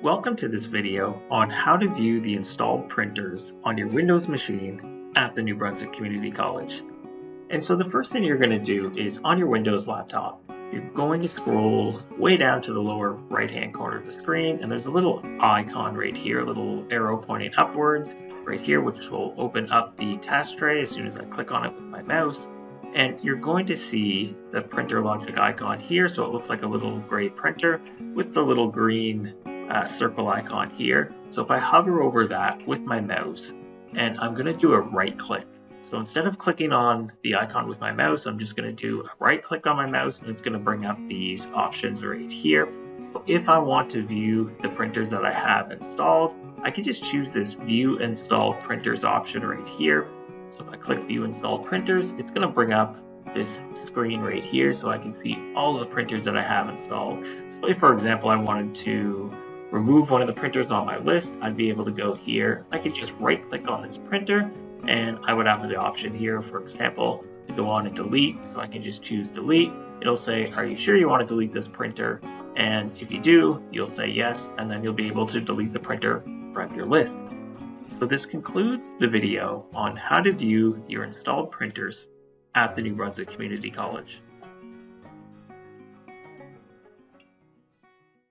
Welcome to this video on how to view the installed printers on your Windows machine at the New Brunswick Community College. And so the first thing you're going to do is on your Windows laptop, you're going to scroll way down to the lower right hand corner of the screen, and there's a little icon right here, a little arrow pointing upwards right here, which will open up the task tray as soon as I click on it with my mouse. And you're going to see the printer logic icon here, so it looks like a little gray printer with the little green circle icon here. So if I hover over that with my mouse, and I'm going to do a right click. So instead of clicking on the icon with my mouse, I'm just going to do a right click on my mouse, and it's going to bring up these options right here. So if I want to view the printers that I have installed, I can just choose this View Installed Printers option right here. So if I click View Installed Printers, it's going to bring up this screen right here so I can see all of the printers that I have installed. So if, for example, I wanted to remove one of the printers on my list, I'd be able to go here. I could just right click on this printer and I would have the option here, for example, to go on and delete. So I can just choose delete. It'll say, are you sure you want to delete this printer? And if you do, you'll say yes, and then you'll be able to delete the printer from your list. So this concludes the video on how to view your installed printers at the New Brunswick Community College.